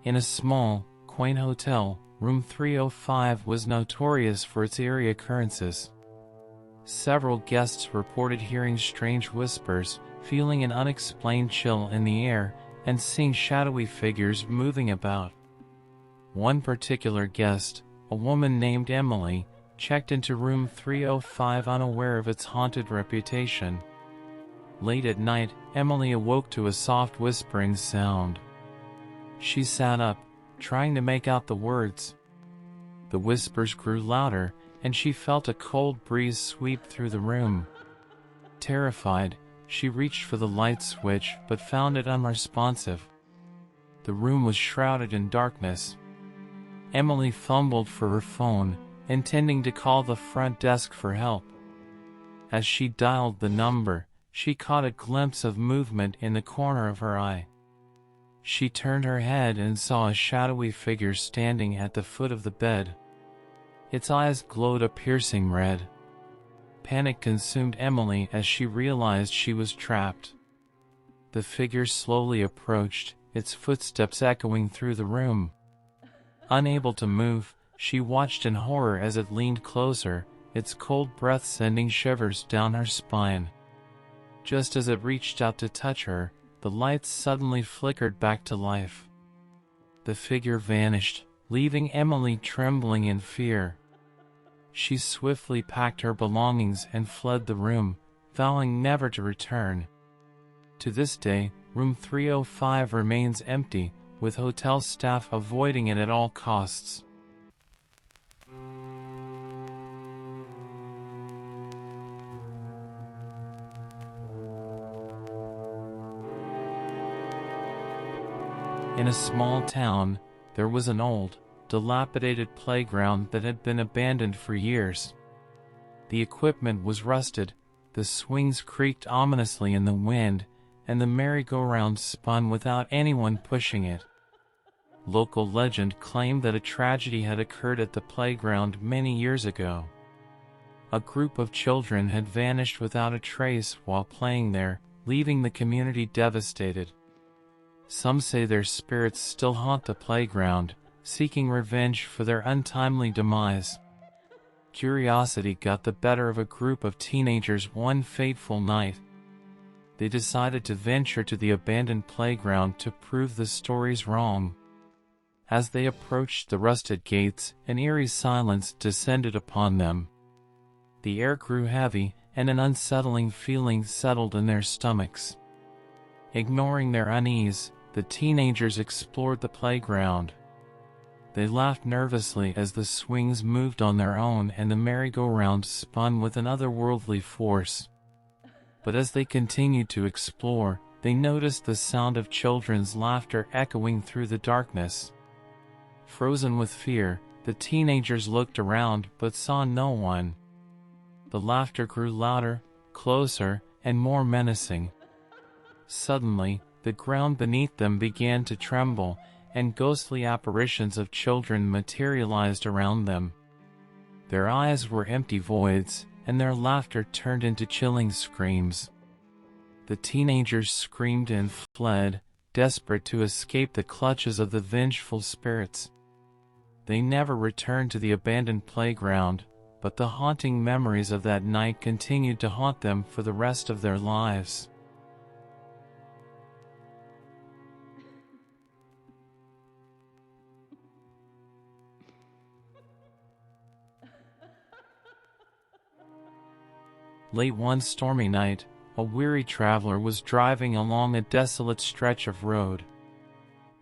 In a small, quaint hotel, room 305 was notorious for its eerie occurrences. Several guests reported hearing strange whispers, feeling an unexplained chill in the air, and seeing shadowy figures moving about. One particular guest, a woman named Emily, checked into room 305 unaware of its haunted reputation. Late at night, Emily awoke to a soft whispering sound. She sat up, trying to make out the words. The whispers grew louder, and she felt a cold breeze sweep through the room. Terrified, she reached for the light switch but found it unresponsive. The room was shrouded in darkness. Emily fumbled for her phone, intending to call the front desk for help. As she dialed the number, she caught a glimpse of movement in the corner of her eye. She turned her head and saw a shadowy figure standing at the foot of the bed. Its eyes glowed a piercing red. Panic consumed Emily as she realized she was trapped. The figure slowly approached, its footsteps echoing through the room. Unable to move, she watched in horror as it leaned closer, its cold breath sending shivers down her spine. Just as it reached out to touch her, the lights suddenly flickered back to life. The figure vanished, leaving Emily trembling in fear. She swiftly packed her belongings and fled the room, vowing never to return. To this day, room 305 remains empty, with hotel staff avoiding it at all costs. In a small town, there was an old, dilapidated playground that had been abandoned for years. The equipment was rusted, the swings creaked ominously in the wind, and the merry-go-round spun without anyone pushing it. Local legend claimed that a tragedy had occurred at the playground many years ago. A group of children had vanished without a trace while playing there, leaving the community devastated. Some say their spirits still haunt the playground, seeking revenge for their untimely demise. Curiosity got the better of a group of teenagers one fateful night. They decided to venture to the abandoned playground to prove the stories wrong. As they approached the rusted gates, an eerie silence descended upon them. The air grew heavy, and an unsettling feeling settled in their stomachs. Ignoring their unease, the teenagers explored the playground. They laughed nervously as the swings moved on their own and the merry-go-round spun with an otherworldly force. But as they continued to explore, they noticed the sound of children's laughter echoing through the darkness. Frozen with fear, the teenagers looked around but saw no one. The laughter grew louder, closer, and more menacing. Suddenly, the ground beneath them began to tremble, and ghostly apparitions of children materialized around them. Their eyes were empty voids, and their laughter turned into chilling screams. The teenagers screamed and fled, desperate to escape the clutches of the vengeful spirits. They never returned to the abandoned playground, but the haunting memories of that night continued to haunt them for the rest of their lives. Late one stormy night, a weary traveler was driving along a desolate stretch of road.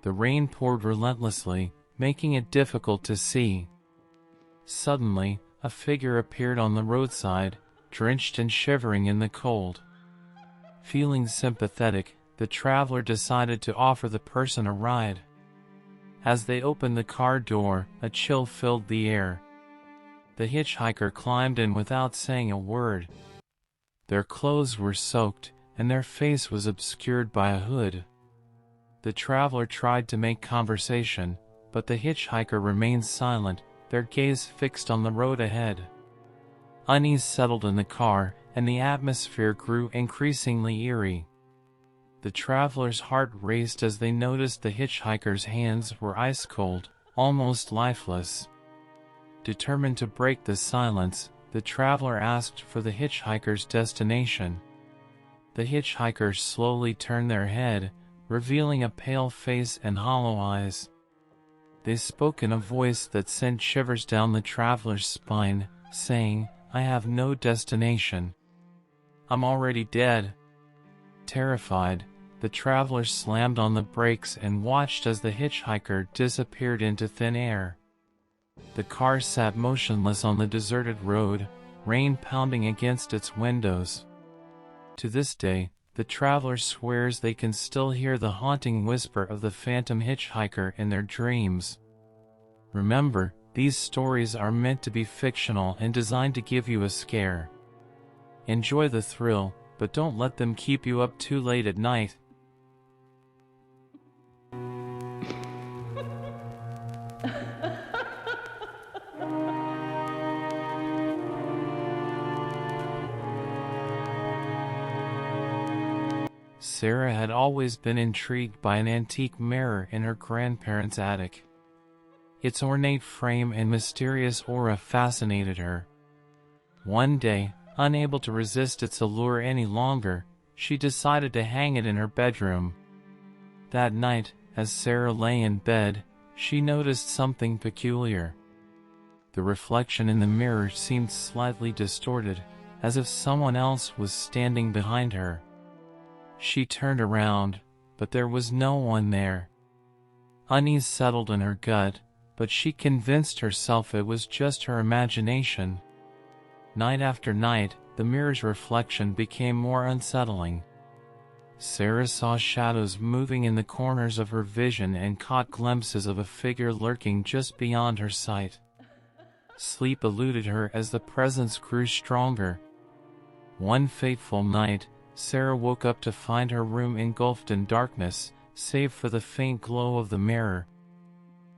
The rain poured relentlessly, making it difficult to see. Suddenly, a figure appeared on the roadside, drenched and shivering in the cold. Feeling sympathetic, the traveler decided to offer the person a ride. As they opened the car door, a chill filled the air. The hitchhiker climbed in without saying a word. Their clothes were soaked, and their face was obscured by a hood. The traveler tried to make conversation, but the hitchhiker remained silent, their gaze fixed on the road ahead. Unease settled in the car, and the atmosphere grew increasingly eerie. The traveler's heart raced as they noticed the hitchhiker's hands were ice cold, almost lifeless. Determined to break the silence, the traveler asked for the hitchhiker's destination. The hitchhikers slowly turned their head, revealing a pale face and hollow eyes. They spoke in a voice that sent shivers down the traveler's spine, saying, "I have no destination. I'm already dead." Terrified, the traveler slammed on the brakes and watched as the hitchhiker disappeared into thin air. The car sat motionless on the deserted road, rain pounding against its windows. To this day, the traveler swears they can still hear the haunting whisper of the phantom hitchhiker in their dreams. Remember, these stories are meant to be fictional and designed to give you a scare. Enjoy the thrill, but don't let them keep you up too late at night. Sarah had always been intrigued by an antique mirror in her grandparents' attic. Its ornate frame and mysterious aura fascinated her. One day, unable to resist its allure any longer, she decided to hang it in her bedroom. That night, as Sarah lay in bed, she noticed something peculiar. The reflection in the mirror seemed slightly distorted, as if someone else was standing behind her. She turned around, but there was no one there. Unease settled in her gut, but she convinced herself it was just her imagination. Night after night, the mirror's reflection became more unsettling. Sarah saw shadows moving in the corners of her vision and caught glimpses of a figure lurking just beyond her sight. Sleep eluded her as the presence grew stronger. One fateful night, Sarah woke up to find her room engulfed in darkness, save for the faint glow of the mirror.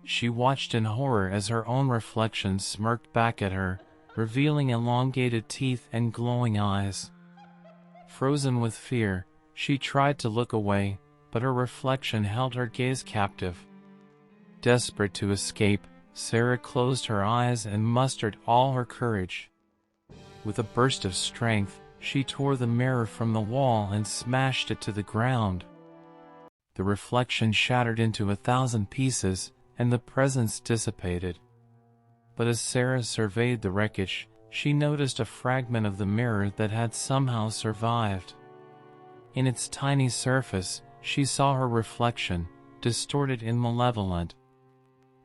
She watched in horror as her own reflection smirked back at her, revealing elongated teeth and glowing eyes. Frozen with fear, she tried to look away, but her reflection held her gaze captive. Desperate to escape, Sarah closed her eyes and mustered all her courage. With a burst of strength, she tore the mirror from the wall and smashed it to the ground. The reflection shattered into 1,000 pieces, and the presence dissipated. But as Sarah surveyed the wreckage, she noticed a fragment of the mirror that had somehow survived. In its tiny surface, she saw her reflection, distorted and malevolent.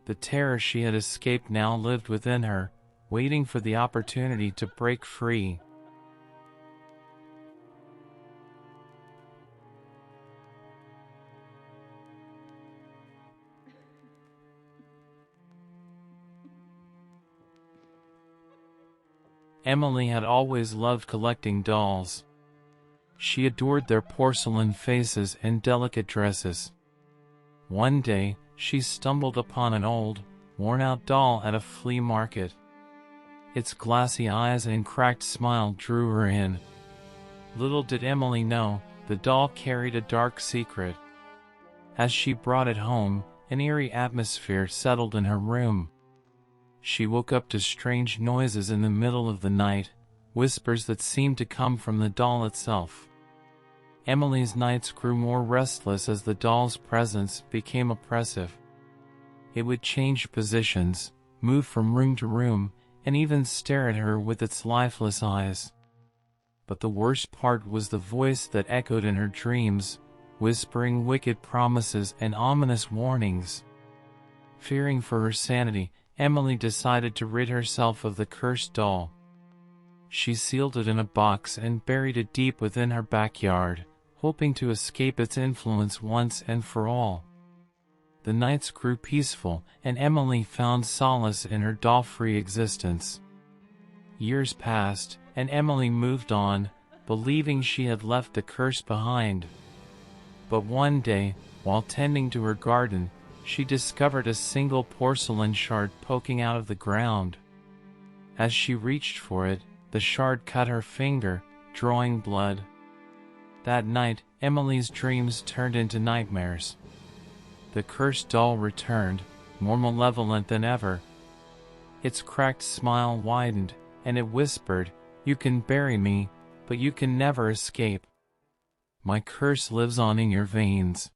The terror she had escaped now lived within her, waiting for the opportunity to break free. Emily had always loved collecting dolls. She adored their porcelain faces and delicate dresses. One day, she stumbled upon an old, worn-out doll at a flea market. Its glassy eyes and cracked smile drew her in. Little did Emily know, the doll carried a dark secret. As she brought it home, an eerie atmosphere settled in her room. She woke up to strange noises in the middle of the night, whispers that seemed to come from the doll itself. Emily's nights grew more restless as the doll's presence became oppressive. It would change positions, move from room to room, and even stare at her with its lifeless eyes. But the worst part was the voice that echoed in her dreams, whispering wicked promises and ominous warnings. Fearing for her sanity, Emily decided to rid herself of the cursed doll. She sealed it in a box and buried it deep within her backyard, hoping to escape its influence once and for all. The nights grew peaceful, and Emily found solace in her doll-free existence. Years passed, and Emily moved on, believing she had left the curse behind. But one day, while tending to her garden, she discovered a single porcelain shard poking out of the ground. As she reached for it, the shard cut her finger, drawing blood. That night, Emily's dreams turned into nightmares. The cursed doll returned, more malevolent than ever. Its cracked smile widened, and it whispered, "You can bury me, but you can never escape. My curse lives on in your veins."